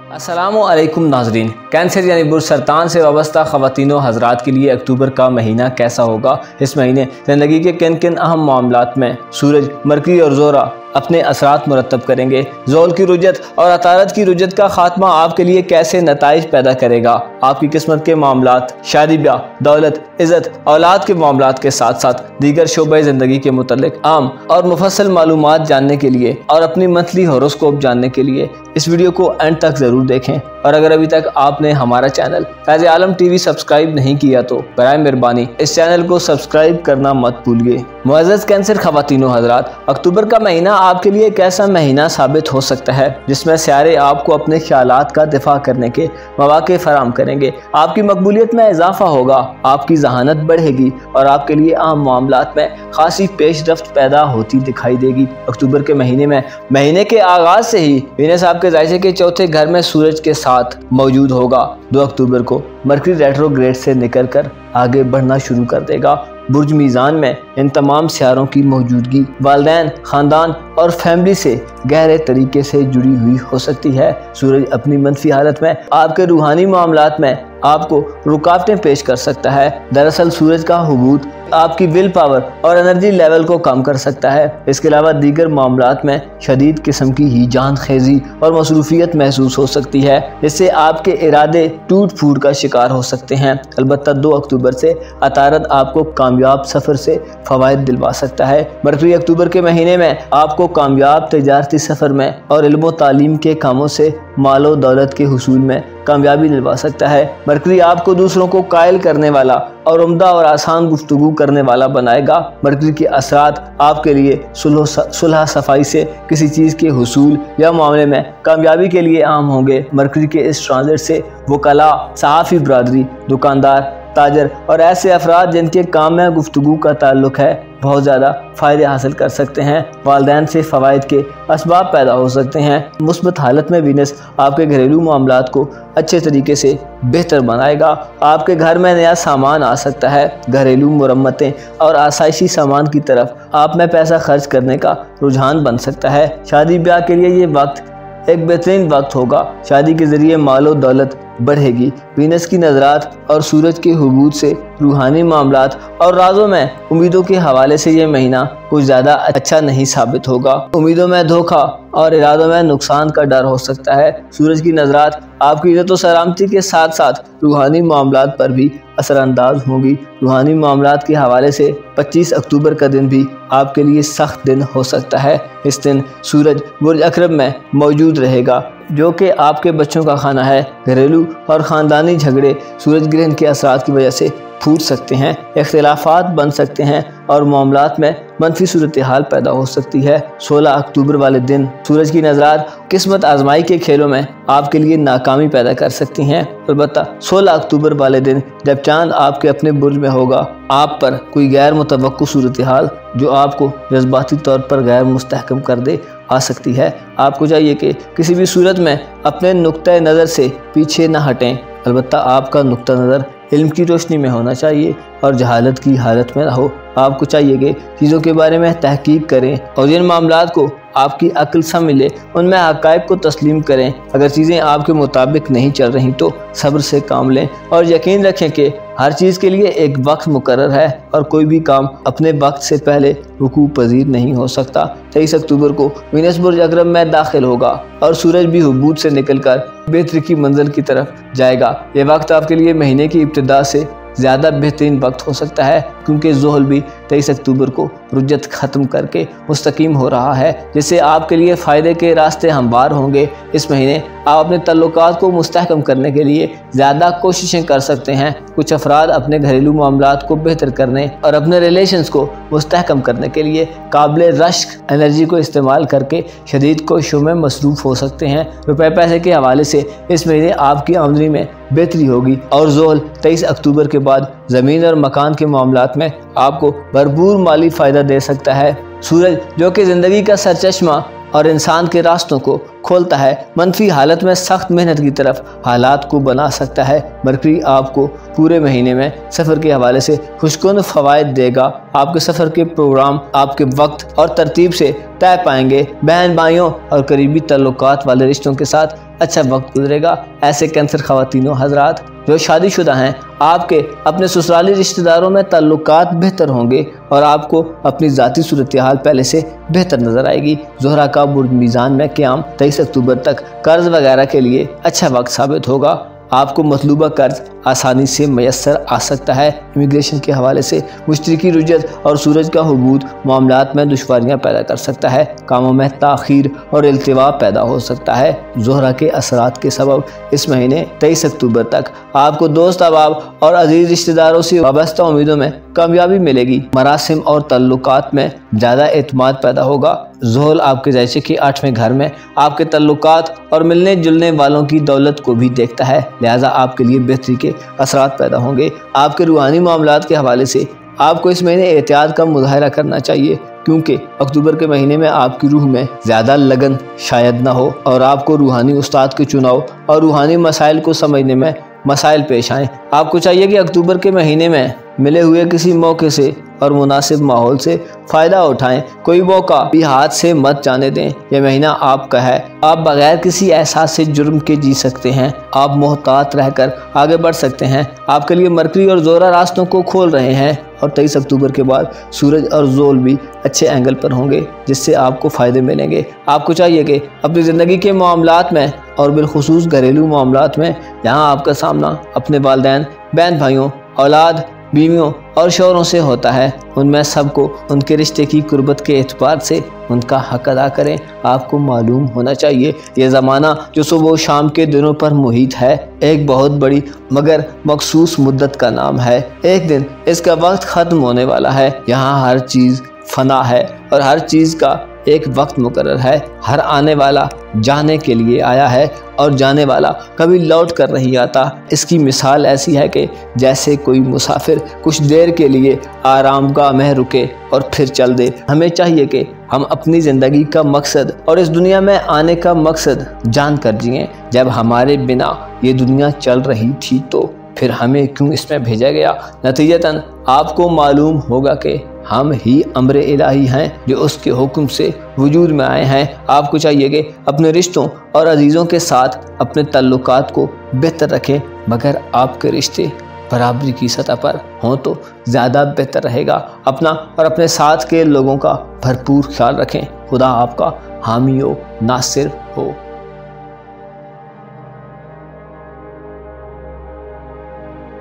अस्सलामुअलैकुम नाज़रीन। कैंसर यानी बुरसरतान से वाबस्ता ख़वातीनो हज़रात के लिए अक्टूबर का महीना कैसा होगा। इस महीने ज़िंदगी के किन किन अहम मामलात में सूरज, मरकरी और ज़ोरा अपने असरात मुरतब करेंगे। ज़ोल की रुजत और अतारत की रुजत का खात्मा आपके लिए कैसे नताइज पैदा करेगा। आपकी किस्मत के मामलात, शादी ब्याह, दौलत, इज़्ज़त, औलाद के मामलात के साथ साथ दीगर शोबे ज़िंदगी के मुतल्लिक आम और मुफस्सल मालूमात जानने के लिए और अपनी मंथली हॉरोस्कोप जानने के लिए इस वीडियो को एंड तक ज़रूर देखें। और अगर अभी तक आपने हमारा चैनल फैज़ आलम टीवी सब्सक्राइब नहीं किया तो बराए मेहरबानी इस चैनल को सब्सक्राइब करना मत भूलिए। मुअज़्ज़ज़ कैंसर ख़वातीनो हज़रात, अक्टूबर का महीना आपके लिए एक ऐसा महीना साबित हो सकता है जिसमें सियारे आपको अपने ख्यालात का दिफा करने के मौक़े फराहम करेंगे। आपकी मकबूलियत में इजाफा होगा, आपकी जहानत बढ़ेगी और आपके लिए आम मामलात में खासी पेशरफ्त पैदा होती दिखाई देगी। अक्टूबर के महीने के आगाज से ही वीनस आपके ज़ायसे के चौथे घर में सूरज के साथ मौजूद होगा। 2 अक्टूबर को मरकरी रेट्रोग्रेड से निकलकर आगे बढ़ना शुरू कर देगा। बुर्ज मीज़ान में इन तमाम सियारों की मौजूदगी वालिदैन, ख़ानदान और फैमिली से गहरे तरीके से जुड़ी हुई हो सकती है। सूरज अपनी मनफी हालत में आपके रूहानी मामलात में आपको रुकावटें पेश कर सकता है। दरअसल सूरज का हुबूत आपकी विल पावर और एनर्जी लेवल को कम कर सकता है। इसके अलावा दीगर मामलात में शदीद किस्म की ही जान खेजी और मसरूफियत महसूस हो सकती है, जिससे आपके इरादे टूट फूट का शिकार हो सकते हैं। अलबत्ता 2 अक्टूबर से अतारत आपको कामयाब सफ़र से फ़वाइद दिलवा सकता है। मरकरी अक्टूबर के महीने में आपको कामयाब तजारती सफ़र में और इल्म तालीम के कामों से मालो दौलत के हुसूल में कामयाबी दिलवा सकता है। मरकरी आपको दूसरों को कायल करने वाला और उम्दा और आसान गुफ्तगू करने वाला बनाएगा। मरकरी के असरात आपके लिए सुलह सफाई से किसी चीज़ के हुसूल या मामले में कामयाबी के लिए आम होंगे। मरकरी के इस ट्रांजिट से वकला, सहाफ़ी बरादरी, दुकानदार, ताजर और ऐसे अफराद जिनके काम में गुफ्तगू का ताल्लुक है बहुत ज़्यादा फ़ायदे हासिल कर सकते हैं। वालिदैन से फ़वाइद के असबाब पैदा हो सकते हैं। मुस्बत हालत में वीनस आपके घरेलू मामलात को अच्छे तरीके से बेहतर बनाएगा। आपके घर में नया सामान आ सकता है। घरेलू मुरम्मतें और आसाइशी सामान की तरफ आप में पैसा खर्च करने का रुझान बन सकता है। शादी ब्याह के लिए ये वक्त एक बेहतरीन वक्त होगा। शादी के ज़रिए मालो दौलत बढ़ेगी। वीनस की नज़रात और सूरज के हुबूत से रूहानी मामलात और राज़ों में उम्मीदों के हवाले से ये महीना कुछ ज़्यादा अच्छा नहीं साबित होगा। उम्मीदों में धोखा और इरादों में नुकसान का डर हो सकता है। सूरज की नज़रात आपकी इज़्ज़त और सलामती के साथ साथ रूहानी मामलात पर भी असरअंदाज होंगी। रूहानी मामलात के हवाले से 25 अक्टूबर का दिन भी आपके लिए सख्त दिन हो सकता है। इस दिन सूरज बुर्ज अकरब में मौजूद रहेगा, जो कि आपके बच्चों का खाना है। घरेलू और ख़ानदानी झगड़े सूरज ग्रहण के असरात की वजह से फूट सकते हैं, इख्तिलाफात बन सकते हैं और मामलात में मनफी सूरत हाल पैदा हो सकती है। 16 अक्टूबर वाले दिन सूरज की नज़रात किस्मत आजमाई के खेलों में आपके लिए नाकामी पैदा कर सकती हैं। अलबत्ता 16 अक्टूबर वाले दिन जब चांद आपके अपने बुर्ज में होगा, आप पर कोई गैर मुतवक्को सूरत हाल जो आपको जज्बाती तौर पर गैर मुस्तहकम कर दे आ सकती है। आपको चाहिए कि किसी भी सूरत में अपने नुक्ता नज़र से पीछे न हटें। अलबत्ता आपका नुक्ता नज़र इल्म की रोशनी में होना चाहिए और जहालत की हालत में रहो। आपको चाहिए कि चीज़ों के बारे में तहकीक करें और जिन मामलात को आपकी अक्ल समझ ले उनमें हक़ाइक़ को तस्लीम करें। अगर चीज़ें आपके मुताबिक नहीं चल रही तो सब्र से काम लें और यकीन रखें कि हर चीज़ के लिए एक वक्त मुकर्रर है और कोई भी काम अपने वक्त से पहले वकूअ पज़ीर नहीं हो सकता। 23 अक्टूबर को वीनस बुर्ज अकरब में दाखिल होगा और सूरज भी हुबूत से निकलकर बेहतरी की मंजिल की तरफ जाएगा। ये वक्त आपके लिए महीने की इब्तिदा से ज़्यादा बेहतरीन वक्त हो सकता है, क्योंकि ज़ोहल भी 23 अक्टूबर को रुजत ख़त्म करके मुस्तकीम हो रहा है, जिससे आपके लिए फ़ायदे के रास्ते हमवार होंगे। इस महीने आप अपने तल्लुकात को मुस्तहकम करने के लिए ज़्यादा कोशिशें कर सकते हैं। कुछ अफराद अपने घरेलू मामलात को बेहतर करने और अपने रिलेशंस को मुस्तहकम करने के लिए काबिल रश्क एनर्जी को इस्तेमाल करके शदीद कोशिशों में मसरूफ़ हो सकते हैं। रुपए पैसे के हवाले से इस महीने आपकी आमदनी में बेहतरी होगी और ज़ोहल 23 अक्टूबर के बाद ज़मीन और मकान के मामलात में आपको भरपूर माली फ़ायदा दे सकता है। सूरज जो कि ज़िंदगी का सरचश्मा और इंसान के रास्तों को खोलता है, मनफी हालत में सख्त मेहनत की तरफ हालात को बना सकता है। मरकरी आपको पूरे महीने में सफ़र के हवाले से खुशकुन फ़वाइद देगा। आपके सफ़र के प्रोग्राम आपके वक्त और तरतीब से तय पाएंगे। बहन भाइयों और करीबी ताल्लुकात वाले रिश्तों के साथ अच्छा वक्त गुजरेगा। ऐसे कैंसर ख़वातीनो हज़रात जो शादीशुदा हैं, आपके अपने ससुराली रिश्तेदारों में ताल्लुकात बेहतर होंगे और आपको अपनी ज़ाती सूरत हाल पहले से बेहतर नज़र आएगी। ज़ोहरा का बुर्ज मीज़ान में क़याम 23 अक्टूबर तक कर्ज वगैरह के लिए अच्छा वक्त साबित होगा। आपको मतलूबा कर्ज आसानी से मैसर आ सकता है। इमिग्रेशन के हवाले से मुश्तरकी रुजत और सूरज का हुबूत मामलात में दुश्वारियाँ पैदा कर सकता है। कामों में ताख़ीर और इल्तिवा पैदा हो सकता है। ज़ोहरा के असरात के सबब इस महीने 23 अक्टूबर तक आपको दोस्त अहबाब और अजीज़ रिश्तेदारों से वाबस्ता उम्मीदों में कामयाबी मिलेगी। मरासिम और तल्लुकात में ज़्यादा एतमाद पैदा होगा। ज़ोहल आपके ज़ायचे के 8वें घर में आपके तल्लुकात और मिलने जुलने वालों की दौलत को भी देखता है, लिहाजा आपके लिए बेहतरी के असरात पैदा होंगे। आपके रूहानी मामलात के हवाले से आपको इस महीने एहतियात का मुज़ाहरा करना चाहिए, क्योंकि अक्टूबर के महीने में आपकी रूह में ज़्यादा लगन शायद ना हो और आपको रूहानी उस्ताद के चुनाव और रूहानी मसाइल को समझने में मसाइल पेश आएँ। आपको चाहिए कि अक्टूबर के महीने में मिले हुए किसी मौके से और मुनासिब माहौल से फ़ायदा उठाएं। कोई मौका भी हाथ से मत जाने दें। यह महीना आपका है। आप बगैर किसी एहसास से जुर्म के जी सकते हैं। आप मोहतात रहकर आगे बढ़ सकते हैं। आपके लिए मरकरी और ज़ोहरा रास्तों को खोल रहे हैं और 23 अक्टूबर के बाद सूरज और ज़ोल भी अच्छे एंगल पर होंगे, जिससे आपको फ़ायदे मिलेंगे। आपको चाहिए कि अपनी ज़िंदगी के मामलात में और बिलखुसूस घरेलू मामलात में जहाँ आपका सामना अपने वालिदैन, बहन भाइयों, औलाद, बीवियों और शौहरों से होता है, उनमें सबको उनके रिश्ते की कुर्बत के एतबार से उनका हक अदा करें। आपको मालूम होना चाहिए ये ज़माना जो सुबह शाम के दिनों पर मुहित है, एक बहुत बड़ी मगर मखसूस मुद्दत का नाम है। एक दिन इसका वक्त ख़त्म होने वाला है। यहाँ हर चीज़ फना है और हर चीज़ का एक वक्त मुकर्रर है। हर आने वाला जाने के लिए आया है और जाने वाला कभी लौट कर नहीं आता। इसकी मिसाल ऐसी है कि जैसे कोई मुसाफिर कुछ देर के लिए आरामगाह में रुके और फिर चल दे। हमें चाहिए कि हम अपनी ज़िंदगी का मकसद और इस दुनिया में आने का मकसद जान कर जिएं। जब हमारे बिना ये दुनिया चल रही थी तो फिर हमें क्यों इसमें भेजा गया। नतीजतन आपको मालूम होगा कि हम ही अम्र इलाही हैं जो उसके हुक्म से वजूद में आए हैं। आपको चाहिए कि अपने रिश्तों और अजीज़ों के साथ अपने ताल्लुकात को बेहतर रखें, मगर आपके रिश्ते बराबरी की सतह पर हों तो ज़्यादा बेहतर रहेगा। अपना और अपने साथ के लोगों का भरपूर ख्याल रखें। खुदा आपका हामी हो, नासिर हो।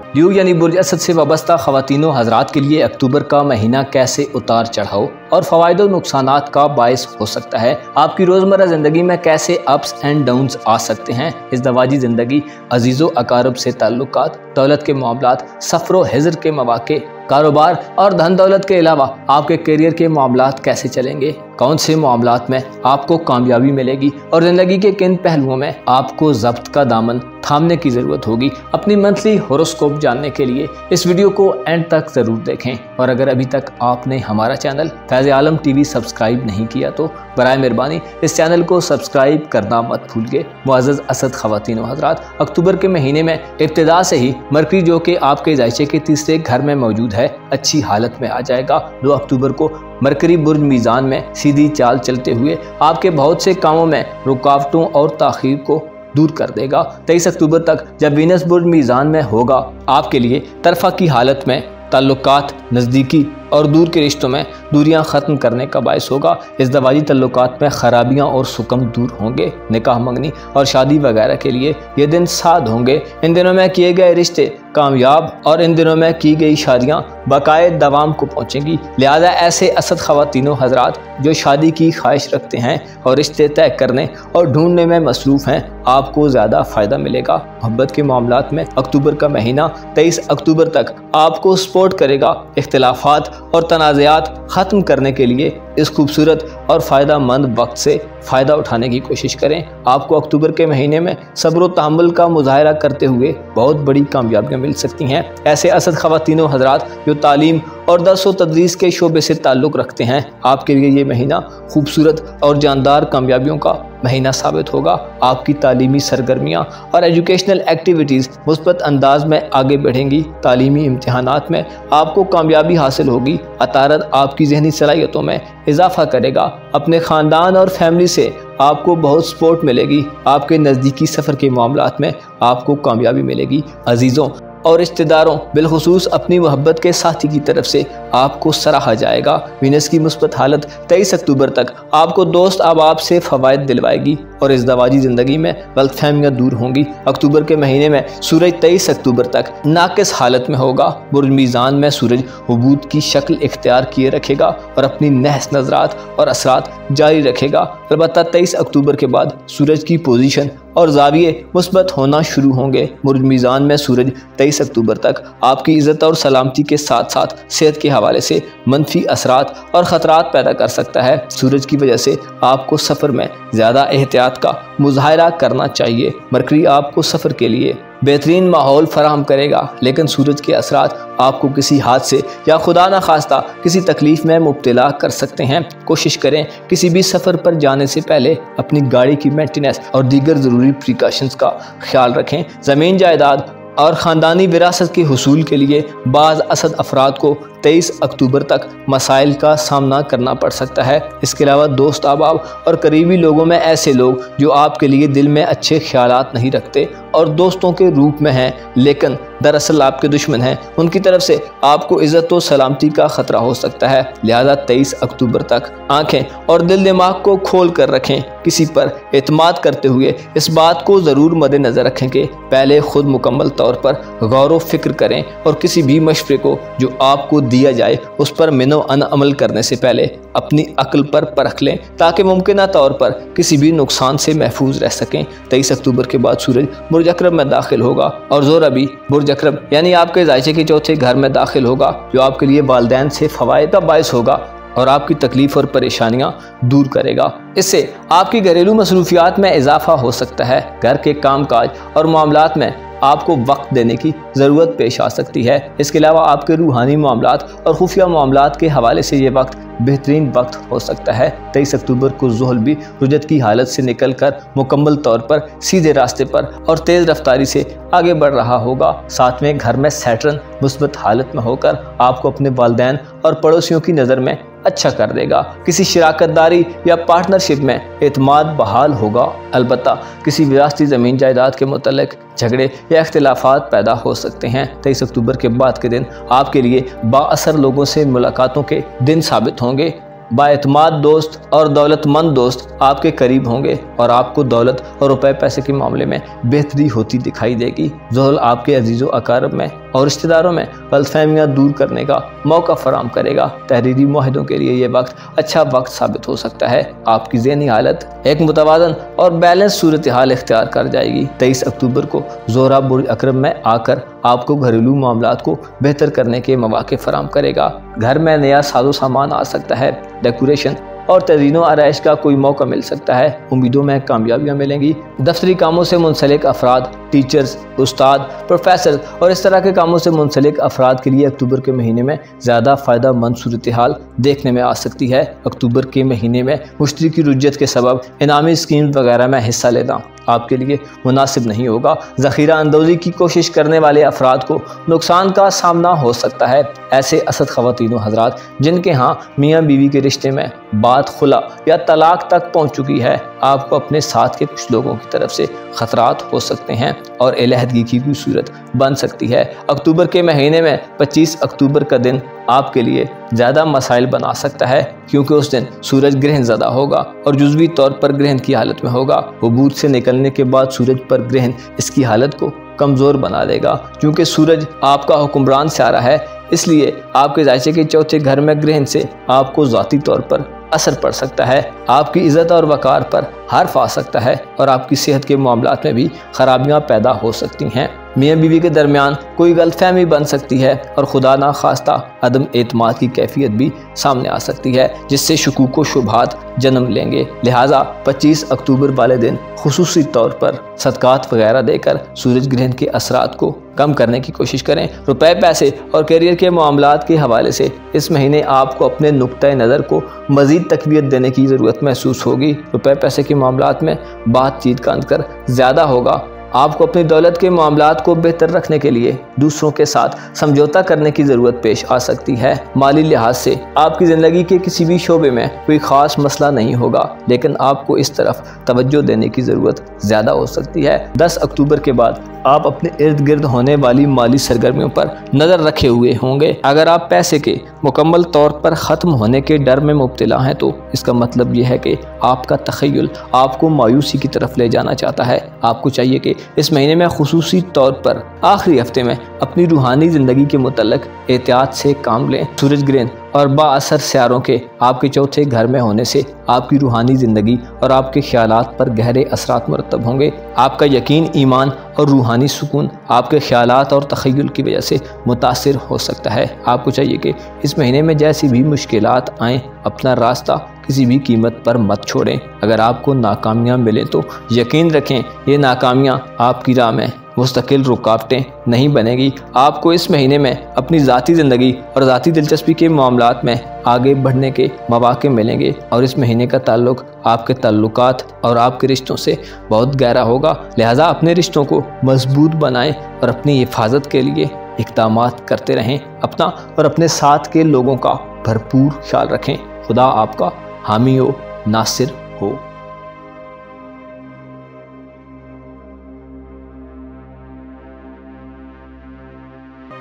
ल्यू यानी बुर्ज असद से वाबस्ता ख़वातीनो हज़रात के लिए अक्टूबर का महीना कैसे उतार चढ़ाव और फ़वाइद और नुकसानात का बायस हो सकता है। आपकी रोज़मर्रा ज़िंदगी में कैसे अप्स एंड डाउन्स आ सकते हैं। इस दवाजी ज़िंदगी, अजीज़ो अकारब से ताल्लुकात, दौलत के मामलात, सफ़र हिज़्र के मौक़े, कारोबार और धन दौलत के अलावा आपके करियर के मामलात कैसे चलेंगे, कौन से मामलात में आपको कामयाबी मिलेगी और ज़िंदगी के किन पहलुओं में आपको ज़ब्त का दामन थामने की ज़रूरत होगी। अपनी मंथली होरोस्कोप जानने के लिए इस वीडियो को एंड तक ज़रूर देखें और अगर अभी तक आपने हमारा चैनल फैज़ आलम टीवी सब्सक्राइब नहीं किया तो बराए मेहरबानी इस चैनल को सब्सक्राइब करना मत भूलिए। मुअज़्ज़ज़ असद ख़वातीनो हज़रात, अक्टूबर के महीने में इब्तिदा से ही मरकरी जो कि आपके ज़ायचे के तीसरे घर में मौजूद है अच्छी हालत में आ जाएगा। 2 अक्टूबर को मरकरी बुर्ज मीज़ान में सीधी चाल चलते हुए आपके बहुत से कामों में रुकावटों और ताख़ीर को दूर कर देगा। 23 अक्टूबर तक जब वीनस बुर्ज मीज़ान में होगा आपके लिए तरफ़ा की हालत में ताल्लुकात नज़दीकी और दूर के रिश्तों में दूरियां ख़त्म करने का बायस होगा। इस दवाजी ताल्लुकात में ख़राबियां और सुकम दूर होंगे। निकाह मंगनी और शादी वगैरह के लिए ये दिन साद होंगे। इन दिनों में किए गए रिश्ते कामयाब और इन दिनों में की गई शादियां बाकायद दवाम को पहुँचेंगी। लिहाजा ऐसे असद ख़वातीनो हज़रात जो शादी की ख्वाहिश रखते हैं और रिश्ते तय करने और ढूंढने में मसरूफ़ हैं, आपको ज़्यादा फ़ायदा मिलेगा। मोहब्बत के मामलात में अक्टूबर का महीना 23 अक्टूबर तक आपको सपोर्ट करेगा। इख्तिलाफात और तनाज़ात ख़त्म करने के लिए इस खूबसूरत और फ़ायदा मंद वक्त से फ़ायदा उठाने की कोशिश करें। आपको अक्टूबर के महीने में सब्र व तहम्मुल का मुजाहरा करते हुए बहुत बड़ी कामयाबियाँ मिल सकती हैं। ऐसे असद ख़वातीन व हज़रात जो तालीम और दर्स व तदरीस के शोबे से ताल्लुक़ रखते हैं, आपके लिए ये महीना खूबसूरत और जानदार कामयाबियों का महीना साबित होगा। आपकी तालीमी सरगर्मियाँ और एजुकेशनल एक्टिविटीज़ मुस्बत अंदाज में आगे बढ़ेंगी। तालीमी इम्तिहानात में आपको कामयाबी हासिल होगी। अतारत आपकी जहनी सलाहियतों में इजाफा करेगा। अपने ख़ानदान और फैमिली से आपको बहुत सपोर्ट मिलेगी। आपके नज़दीकी सफ़र के मामलात में आपको कामयाबी मिलेगी। अजीज़ों और रिश्तेदारों बिलखुसूस अपनी मोहब्बत के साथी की तरफ से आपको सराहा जाएगा। वीनस की मुस्बत हालत 23 अक्टूबर तक आपको दोस्त अहबाब से फ़वाइद दिलवाएगी और इस दवाजी ज़िंदगी में गलतफहमियाँ दूर होंगी। अक्टूबर के महीने में सूरज 23 अक्टूबर तक नाकिस हालत में होगा। बुर्ज मीज़ान में सूरज हुबूत की शक्ल इख्तियार किए रखेगा और अपनी नहस नजरात और असरात जारी रखेगा। अलबत्ता 23 अक्टूबर के बाद सूरज की पोजीशन और जाविये मुस्बत होना शुरू होंगे। बुर्ज मीज़ान में सूरज 23 अक्टूबर तक आपकी इज़्ज़त और सलामती के साथ साथ सेहत के हवाले से मनफी असरात और ख़तरात पैदा कर सकता है। सूरज की वजह से आपको सफ़र में ज़्यादा एहतियात का मुजाहरा करना चाहिए। मरकरी आपको सफ़र के लिए बेहतरीन माहौल फराहम करेगा, लेकिन सूरज के असरात आपको किसी हादसे या खुदा न खास्ता किसी तकलीफ़ में मुब्तला कर सकते हैं। कोशिश करें किसी भी सफ़र पर जाने से पहले अपनी गाड़ी की मेंटेनेंस और दीगर ज़रूरी प्रिकॉशंस का ख्याल रखें। ज़मीन जायदाद और ख़ानदानी विरासत के हुसूल के लिए बाज़ असद अफराद को 23 अक्टूबर तक मसाइल का सामना करना पड़ सकता है। इसके अलावा दोस्त अहबाब और करीबी लोगों में ऐसे लोग जो आपके लिए दिल में अच्छे ख्यालात नहीं रखते और दोस्तों के रूप में हैं लेकिन दरअसल आपके दुश्मन हैं, उनकी तरफ से आपको इज़्ज़त व सलामती का ख़तरा हो सकता है। लिहाजा 23 अक्टूबर तक आँखें और दिल दिमाग को खोल कर रखें। किसी पर एतमाद करते हुए इस बात को ज़रूर मद्देनज़र रखें कि पहले ख़ुद मुकम्मल तौर पर गौर व फिक्र करें और किसी भी मशवरे को जो आपको दिया जाए उस पर मिनो अन अमल करने से पहले अपनी अक्ल पर परख लें ताकि मुमकिन तौर पर किसी भी नुकसान से महफूज रह सकें। 23 अक्टूबर के बाद सूरज बुर्ज अकरब में दाखिल होगा और ज़ोरा भी बुर्ज अकरब यानी आपके ज़ायचे के चौथे घर में दाखिल होगा, जो आपके लिए वालिदैन से फ़वाइद का बायस होगा और आपकी तकलीफ़ और परेशानियां दूर करेगा। इससे आपकी घरेलू मसरूफियात में इजाफा हो सकता है। घर के कामकाज और मामलात में आपको वक्त देने की ज़रूरत पेश आ सकती है। इसके अलावा आपके रूहानी मामलात और खुफिया मामलात के हवाले से ये वक्त बेहतरीन वक्त हो सकता है। 23 अक्टूबर को ज़ुहल भी रुजत की हालत से निकल कर मुकम्मल तौर पर सीधे रास्ते पर और तेज़ रफ्तारी से आगे बढ़ रहा होगा। साथ में घर में सैटर्न मुस्बत हालत में होकर आपको अपने वालिदैन और पड़ोसियों की नज़र में अच्छा कर देगा। किसी शराकतदारी या पार्टनरशिप में एतमाद बहाल होगा। अलबत्ता किसी विरासती ज़मीन जायदाद के मुतल्लिक़ झगड़े या इख्तिलाफात पैदा हो सकते हैं। 23 अक्टूबर के बाद के दिन आपके लिए बाअसर लोगों से मुलाकातों के दिन साबित होंगे। बाएतमाद दोस्त और दौलतमंद दोस्त आपके करीब होंगे और आपको दौलत और रुपए पैसे के मामले में बेहतरी होती दिखाई देगी। ज़ुहल आपके अजीज़ों अकारब में और रिश्तेदारों में गलतफहमियाँ दूर करने का मौका फराम करेगा। तहरीरी मुआहदों के लिए ये वक्त अच्छा वक्त साबित हो सकता है। आपकी ज़हनी हालत एक मुतवाज़न और बैलेंस सूरत हाल इख्तियार कर जाएगी। 23 अक्टूबर को ज़ोहरा बुर्ज अकरब में आकर आपको घरेलू मामलात को बेहतर करने के मौके फराम करेगा। घर में नया साजो सामान आ सकता है। डेकोरेशन और तज़ीनो आराइश का कोई मौका मिल सकता है। उम्मीदों में कामयाबियाँ मिलेंगी। दफ्तरी कामों से मुंसलिक अफराद, टीचर्स, उस्ताद, प्रोफेसर और इस तरह के कामों से मुंसलिक अफराद के लिए अक्टूबर के महीने में ज़्यादा फ़ायदा मंद सूरत हाल देखने में आ सकती है। अक्टूबर के महीने में मुश्तरी की रुज्जत के सबब इनामी स्कीम वगैरह में हिस्सा लेना आपके लिए मुनासिब नहीं होगा। ज़ख़ीरा अंदोज़ी की कोशिश करने वाले अफराद को नुकसान का सामना हो सकता है। ऐसे असद ख़वातीन हज़रात जिनके यहाँ मियाँ बीवी के रिश्ते में बात खुला या तलाक तक पहुँच चुकी है, आपको अपने साथ के कुछ लोगों की तरफ से ख़तरात हो सकते हैं और अलहदगी की भी सूरत बन सकती है। अक्टूबर के महीने में 25 अक्टूबर का दिन आपके लिए ज़्यादा मसाइल बना सकता है, क्योंकि उस दिन सूरज ग्रहण ज़दा होगा और जुज़वी तौर पर ग्रहण की हालत में होगा। हुबूत से निकलने के बाद सूरज पर ग्रहण इसकी हालत को कमज़ोर बना देगा। क्योंकि सूरज आपका हुक्मरान सितारा है, इसलिए आपके ज़ायचे के चौथे घर में ग्रहण से आपको ज़ाती तौर पर असर पड़ सकता है। आपकी इज़्ज़त और वक़ार पर हर्फ आ सकता है और आपकी सेहत के मामलात में भी ख़राबियाँ पैदा हो सकती हैं। मियाँ बीवी के दरमियान कोई गलतफहमी बन सकती है और खुदा ना खास्ता अदम एतमाद की कैफियत भी सामने आ सकती है, जिससे शुकूक व शुबहात जन्म लेंगे। लिहाजा 25 अक्टूबर वाले दिन खुसूसी तौर पर सदकात वगैरह देकर सूरज ग्रहण के असरात को कम करने की कोशिश करें। रुपए, पैसे और करियर के मामलात के हवाले से इस महीने आपको अपने नुक्ता नज़र को मज़ीद तक़वियत देने की ज़रूरत महसूस होगी। रुपए पैसे के मामलात में बातचीत का अंतर ज़्यादा होगा। आपको अपनी दौलत के मामलात को बेहतर रखने के लिए दूसरों के साथ समझौता करने की ज़रूरत पेश आ सकती है। माली लिहाज से आपकी ज़िंदगी के किसी भी शोबे में कोई ख़ास मसला नहीं होगा, लेकिन आपको इस तरफ तवज्जो देने की ज़रूरत ज़्यादा हो सकती है। 10 अक्टूबर के बाद आप अपने इर्द गिर्द होने वाली माली सरगर्मियों पर नज़र रखे हुए होंगे। अगर आप पैसे के मुकम्मल तौर पर ख़त्म होने के डर में मुब्तला हैं तो इसका मतलब यह है कि आपका तख़य्युल आपको मायूसी की तरफ ले जाना चाहता है। आपको चाहिए कि इस महीने में खुसूसी तौर पर आखिरी हफ्ते में अपनी रूहानी ज़िंदगी के मुतल्लिक़ एहतियात से काम लें। सूरज ग्रहण और बाअसर सियारों के आपके चौथे घर में होने से आपकी रूहानी ज़िंदगी और आपके ख्यालात पर गहरे असरात मुरतब होंगे। आपका यकीन, ईमान और रूहानी सुकून आपके ख्यालात और तख़य्युल की वजह से मुतासिर हो सकता है। आपको चाहिए कि इस महीने में जैसी भी मुश्किलात आएँ, अपना रास्ता किसी भी कीमत पर मत छोड़ें। अगर आपको नाकामियाँ मिलें तो यकीन रखें ये नाकामियाँ आपकी राह में मुस्तकिल रुकावटें नहीं बनेगी। आपको इस महीने में अपनी ज़ाती ज़िंदगी और ज़ाती दिलचस्पी के मामलात में आगे बढ़ने के मौके मिलेंगे और इस महीने का ताल्लुक़ आपके ताल्लुकात और आपके रिश्तों से बहुत गहरा होगा। लिहाजा अपने रिश्तों को मजबूत बनाएं और अपनी हिफाजत के लिए इक़दामात करते रहें। अपना और अपने साथ के लोगों का भरपूर ख्याल रखें। खुदा आपका हामी हो, नासिर हो।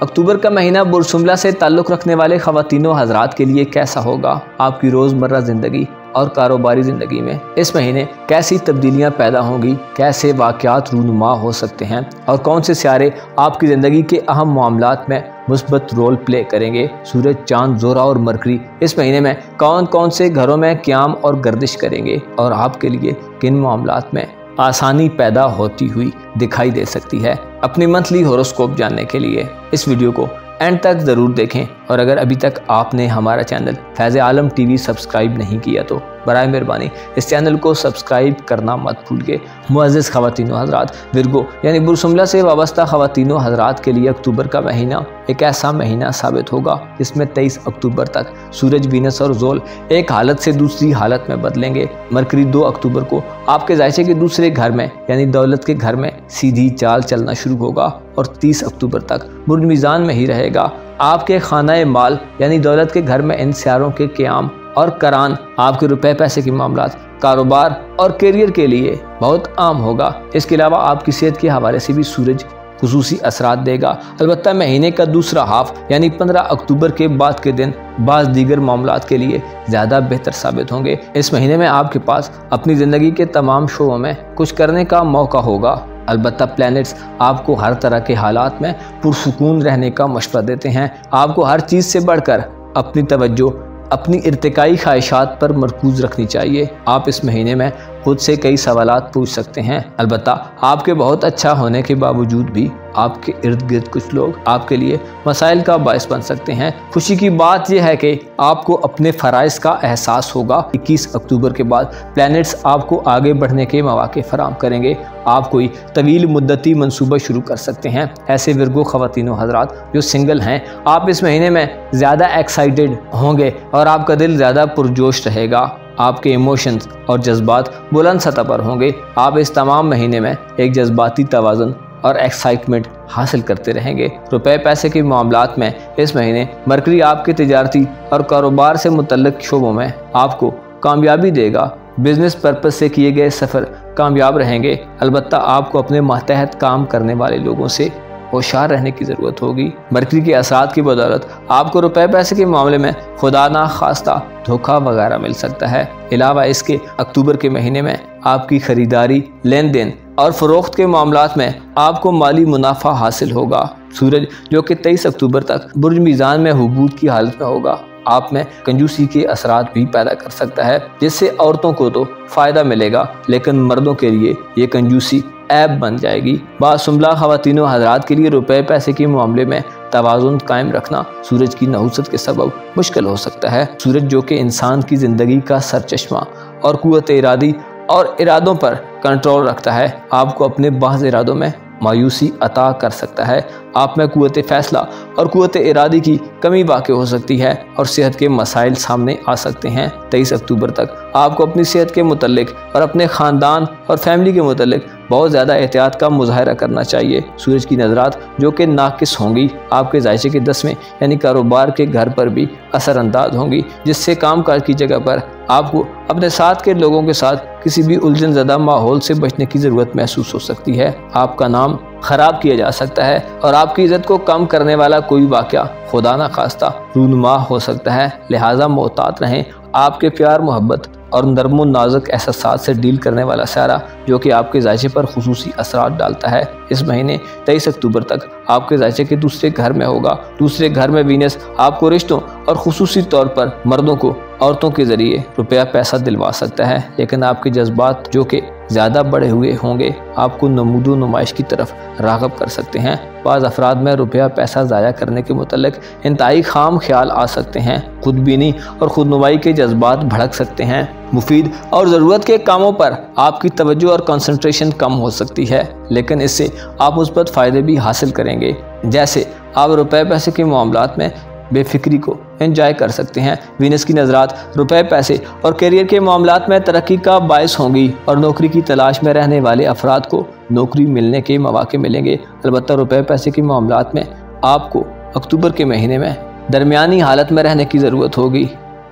अक्टूबर का महीना बुरसुमला से ताल्लुक़ रखने वाले ख़वातीनो हज़रात के लिए कैसा होगा? आपकी रोज़मर्रा ज़िंदगी और कारोबारी ज़िंदगी में इस महीने कैसी तब्दीलियां पैदा होंगी? कैसे वाक़यात रूनुमा हो सकते हैं और कौन से सियारे आपकी ज़िंदगी के अहम मामलात में मुस्बत रोल प्ले करेंगे? सूरज, चाँद, ज़ोरा और मरकरी इस महीने में कौन कौन से घरों में क़याम और गर्दिश करेंगे और आपके लिए किन मामलात में आसानी पैदा होती हुई दिखाई दे सकती है? अपनी मंथली होरोस्कोप जानने के लिए इस वीडियो को एंड तक ज़रूर देखें और अगर अभी तक आपने हमारा चैनल फैज़ आलम टीवी सब्सक्राइब नहीं किया तो बराए मेहरबानी इस चैनल को सब्सक्राइब करना मत भूलिए। मुअज़्ज़िज़ ख़वातीनो हज़रात, विरगो यानी बुरसुमला से वाबस्ता ख़वातीनो हज़रात के लिए अक्टूबर का महीना एक ऐसा महीना साबित होगा जिसमें 23 अक्टूबर तक सूरज, वीनस और ज़ोल एक हालत से दूसरी हालत में बदलेंगे। मरकरी 2 अक्टूबर को आपके ज़ायचे के दूसरे घर में यानी दौलत के घर में सीधी चाल चलना शुरू होगा और 30 अक्टूबर तक बुर्ज मीज़ान में ही रहेगा। आपके खाना माल यानी दौलत के घर में इन सियारों के क़याम और करान आपके रुपए पैसे के मामलात, कारोबार और करियर के लिए बहुत आम होगा। इसके अलावा आपकी सेहत के हवाले से भी सूरज खुसूसी असरात देगा। अलबत्ता महीने का दूसरा हाफ यानी 15 अक्टूबर के बाद के दिन बाज़ दीगर मामलात के लिए ज़्यादा बेहतर साबित होंगे। इस महीने में आपके पास अपनी ज़िंदगी के तमाम शोबों में कुछ करने का मौका होगा। अलबत्ता प्लैनेट्स आपको हर तरह के हालात में पुरसुकून रहने का मशवरा देते हैं। आपको हर चीज़ से बढ़कर अपनी तवज्जो अपनी इर्तिकाई ख्वाहिशात पर मरकूज़ रखनी चाहिए। आप इस महीने में खुद से कई सवालात पूछ सकते हैं। अलबत्ता आपके बहुत अच्छा होने के बावजूद भी आपके इर्द गिर्द कुछ लोग आपके लिए मसाइल का बायस बन सकते हैं। खुशी की बात यह है कि आपको अपने फ़राइज़ का एहसास होगा। 21 अक्टूबर के बाद प्लैनेट्स आपको आगे बढ़ने के मौके फराहम करेंगे। आप कोई तवील मुद्दती मंसूबा शुरू कर सकते हैं। ऐसे विरगो ख़वातीनो हज़रात जो सिंगल हैं, आप इस महीने में ज़्यादा एक्साइटेड होंगे और आपका दिल ज़्यादा पुरजोश रहेगा। आपके इमोशंस और जज्बात बुलंद सतह पर होंगे। आप इस तमाम महीने में एक जज्बाती तवाज़ुन और एक्साइटमेंट हासिल करते रहेंगे। रुपए पैसे के मामलात में इस महीने मरकरी आपके तिजारती और कारोबार से मुतल्लिक़ शोबों में आपको कामयाबी देगा। बिजनेस पर्पस से किए गए सफ़र कामयाब रहेंगे। अलबत्ता आपको अपने मातहत काम करने वाले लोगों से होशियार रहने की ज़रूरत होगी। मरकरी के असरात की बदौलत आपको रुपए पैसे के मामले में खुदा ना खास्ता धोखा वगैरह मिल सकता है। अलावा इसके अक्टूबर के महीने में आपकी ख़रीदारी, लेन देन और फ़रोख्त के मामलात में आपको माली मुनाफा हासिल होगा। सूरज जो कि 23 अक्टूबर तक बुर्ज मीज़ान में हुबूत की हालत में होगा, आप में कंजूसी के असरात भी पैदा कर सकता है, जिससे औरतों को तो फ़ायदा मिलेगा लेकिन मर्दों के लिए ये कंजूसी ऐब बन जाएगी। बासुमला ख़वातीनो हज़रात के लिए रुपए पैसे के मामले में तवाज़ुन कायम रखना सूरज की नहुसत के सबब मुश्किल हो सकता है। सूरज जो कि इंसान की ज़िंदगी का सरचश्मा और क़ुव्वत इरादी और इरादों पर कंट्रोल रखता है, आपको अपने बाज़ इरादों में मायूसी अता कर सकता है। आप में क़ुव्वत फ़ैसला और क़ुव्वत इरादी की कमी वाक़ हो सकती है और सेहत के मसाइल सामने आ सकते हैं। 23 अक्टूबर तक आपको अपनी सेहत के मुतल्लिक और अपने ख़ानदान और फैमिली के मुतल्लिक बहुत ज़्यादा एहतियात का मुज़ाहरा करना चाहिए। सूरज की नज़रात जो कि नाकिस होंगी आपके ज़ायचे के 10वें यानी कारोबार के घर पर भी असरअंदाज होंगी, जिससे कामकाज की जगह पर आपको अपने साथ के लोगों के साथ किसी भी उलझन ज़दा माहौल से बचने की ज़रूरत महसूस हो सकती है। आपका नाम ख़राब किया जा सकता है और आपकी इज़्ज़त को कम करने वाला कोई वाक़या खुदा न खास्ता रूनुमा हो सकता है, लिहाजा मोहतात रहें। आपके प्यार मोहब्बत और नरम नाजुक एहसास से डील करने वाला सारा जो कि आपके ज़ायचे पर खुसूसी असरात डालता है। इस महीने 23 अक्टूबर तक आपके ज़ायचे के दूसरे घर में होगा। दूसरे घर में वीनस आपको रिश्तों और खुसूसी तौर पर मर्दों को औरतों के ज़रिए रुपया पैसा दिलवा सकता है, लेकिन आपके जज्बात जो कि ज़्यादा बढ़े हुए होंगे आपको नमूदो नुमाइश की तरफ राग़ब कर सकते हैं। बाज़ अफराद में रुपया पैसा ज़ाया करने के मुतल्लिक इंतहाई खाम ख्याल आ सकते हैं। खुदबीनी और खुदनुमाई के जज्बात भड़क सकते हैं। मुफीद और ज़रूरत के कामों पर आपकी तवज्जो और कंसंट्रेशन कम हो सकती है, लेकिन इससे आप मुस्बत फ़ायदे भी हासिल करेंगे। जैसे आप रुपए पैसे के मामलात में बेफिक्री को एंजॉय कर सकते हैं। वीनस की नज़रात रुपए पैसे और करियर के मामलात में तरक्की का बायस होंगी और नौकरी की तलाश में रहने वाले अफराद को नौकरी मिलने के मौके मिलेंगे। अलबत्ता रुपए पैसे के मामलात में आपको अक्टूबर के महीने में दरमियानी हालत में रहने की ज़रूरत होगी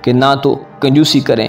कि ना तो कंजूसी करें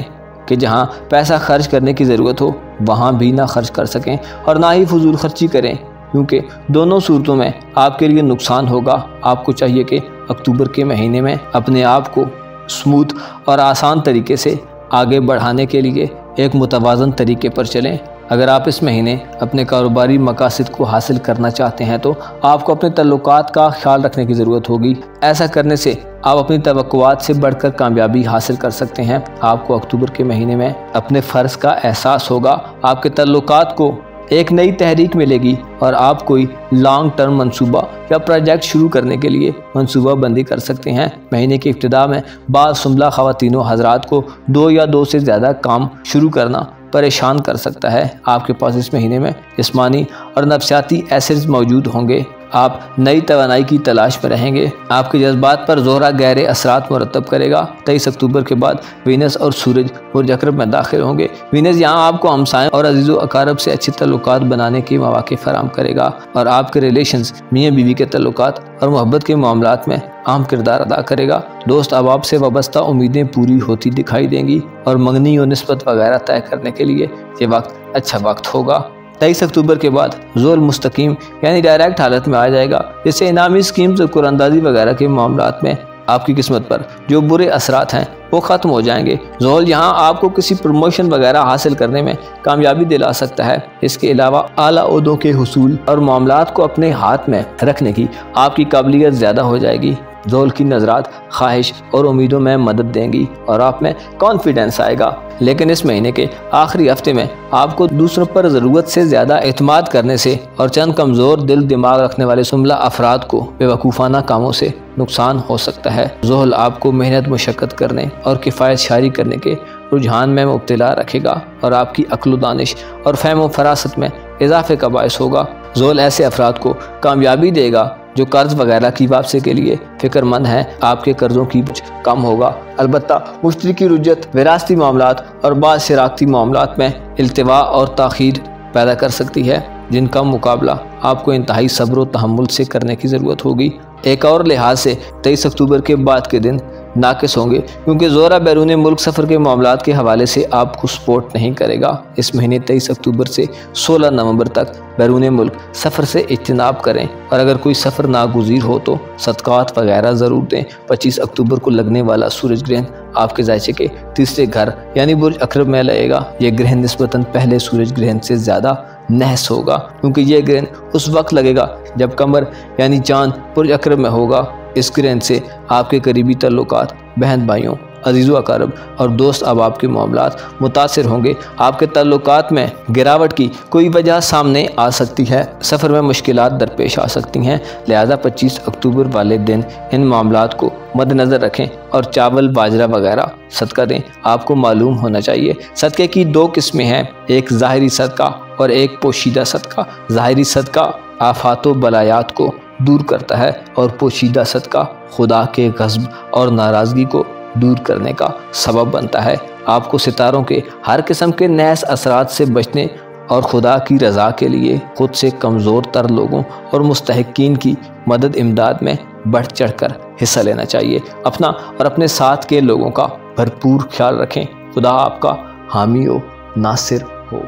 कि जहाँ पैसा खर्च करने की ज़रूरत हो वहाँ भी ना खर्च कर सकें, और ना ही फजूल खर्ची करें, क्योंकि दोनों सूरतों में आपके लिए नुकसान होगा। आपको चाहिए कि अक्टूबर के महीने में अपने आप को स्मूथ और आसान तरीके से आगे बढ़ाने के लिए एक मुतवाज़न तरीके पर चलें। अगर आप इस महीने अपने कारोबारी मकासद को हासिल करना चाहते हैं तो आपको अपने तल्लुकात का ख्याल रखने की ज़रूरत होगी। ऐसा करने से आप अपनी तवक्कुआत से बढ़कर कामयाबी हासिल कर सकते हैं। आपको अक्टूबर के महीने में अपने फ़र्ज़ का एहसास होगा। आपके तल्लुकात को एक नई तहरीक मिलेगी और आप कोई लॉन्ग टर्म मंसूबा या प्रोजेक्ट शुरू करने के लिए मंसूबा बंदी कर सकते हैं। महीने की इब्तिदा में बासुमला ख़वातीनो हज़रात को 2 या 2 से ज़्यादा काम शुरू करना परेशान कर सकता है। आपके पास इस महीने में जिस्मानी और नफ्सियाती एसिड्स मौजूद होंगे। आप नई तवानाई की तलाश में रहेंगे। आपके जज्बात पर ज़ोहरा गहरे असरात मुरतब करेगा। 23 अक्टूबर के बाद वीनस और सूरज बुर्ज अक़रब में दाखिल होंगे। वीनस यहाँ आपको हमसायों और अजीज़ो अकारब से अच्छे तल्लुकात बनाने के मौके फराहम करेगा और आपके रिलेशंस मियाँ बीवी के तल्लुकात और मोहब्बत के मामलात में अहम किरदार अदा करेगा। दोस्त अहबाब से वाबस्ता उम्मीदें पूरी होती दिखाई देंगी और मंगनी और निस्बत वगैरह तय करने के लिए ये वक्त अच्छा वक्त होगा। 23 अक्टूबर के बाद ज़ोल मुस्तकीम यानी डायरेक्ट हालत में आ जाएगा, जिससे इनामी स्कीम्स और कुरानंदाजी वगैरह के मामलात में आपकी किस्मत पर जो बुरे असरात हैं वो ख़त्म हो जाएंगे। ज़ोल यहाँ आपको किसी प्रमोशन वगैरह हासिल करने में कामयाबी दिला सकता है। इसके अलावा आला ओहदों के हुसूल और मामलात को अपने हाथ में रखने की आपकी काबिलियत ज़्यादा हो जाएगी। ज़ोल की नज़रात ख्वाहिश और उम्मीदों में मदद देंगी और आप में कॉन्फिडेंस आएगा। लेकिन इस महीने के आखिरी हफ्ते में आपको दूसरों पर ज़रूरत से ज़्यादा एतमाद करने से और चंद कमज़ोर दिल दिमाग रखने वाले सुमला अफराद को बेवकूफ़ाना कामों से नुकसान हो सकता है। ज़ोहल आपको मेहनत मुशक्क़त करने और किफ़ायत शारी करने के रुझान में मुब्तला रखेगा और आपकी अक्ल दानिश और फ़हम व फरासत में इजाफे का बायस होगा। ज़ोहल ऐसे अफराद को कामयाबी देगा जो कर्ज वगैरह की वापसी के लिए फ़िक्रमंद हैं। आपके कर्ज़ों की बोझ कम होगा। अलबत्ता मुश्तरकी रुज्जत विरासती मामलात और बाज़ शराकती मामलात में इल्तिवा और ताख़ीर पैदा कर सकती है, जिनका मुकाबला आपको इंतहाई सब्र व तहम्मुल से करने की ज़रूरत होगी। एक और लिहाज से 23 अक्टूबर के बाद के दिन नाकिस होंगे, क्योंकि ज़ोरा बैरून मुल्क सफ़र के मामलात के हवाले से आपको सपोर्ट नहीं करेगा। इस महीने 23 अक्टूबर से 16 नवंबर तक बैरून मुल्क सफ़र से इज्तनाब करें और अगर कोई सफ़र नागुज़ीर हो तो सदक़ात वगैरह ज़रूर दें। 25 अक्टूबर को लगने वाला सूरज ग्रहण आपके ज़ायचे के तीसरे घर यानी बुर्ज अक़रब में लगेगा। यह ग्रहण निस्बतन पहले सूरज ग्रहण से ज़्यादा नहस होगा, क्योंकि यह ग्रहण उस वक्त लगेगा जब कमर यानी चाँद बुर्ज अक़रब में होगा। इस ग्रहण से आपके करीबी तल्लुकात बहन भाइयों अजीज़ व अक़ारब और दोस्त अहबाब के मामलात मुतासिर होंगे। आपके ताल्लुकात में गिरावट की कोई वजह सामने आ सकती है। सफ़र में मुश्किलात दरपेश आ सकती हैं। लिहाजा 25 अक्टूबर वाले दिन इन मामलात को मद्देनज़र रखें और चावल बाजरा वगैरह सदका दें। आपको मालूम होना चाहिए सदक़े की 2 किस्में हैं, एक ज़ाहिरी सदका और एक पोशीदा सदका। ज़ाहिरी सदका आफ़ात व बलायात को दूर करता है और पोशीदा सदका खुदा के गज़ब और नाराज़गी को दूर करने का सबब बनता है। आपको सितारों के हर किस्म के नैस असरात से बचने और खुदा की रज़ा के लिए खुद से कमज़ोर तर लोगों और मुस्तहिकीन की मदद इमदाद में बढ़ चढ़ कर हिस्सा लेना चाहिए। अपना और अपने साथ के लोगों का भरपूर ख्याल रखें। खुदा आपका हामी व नासिर हो।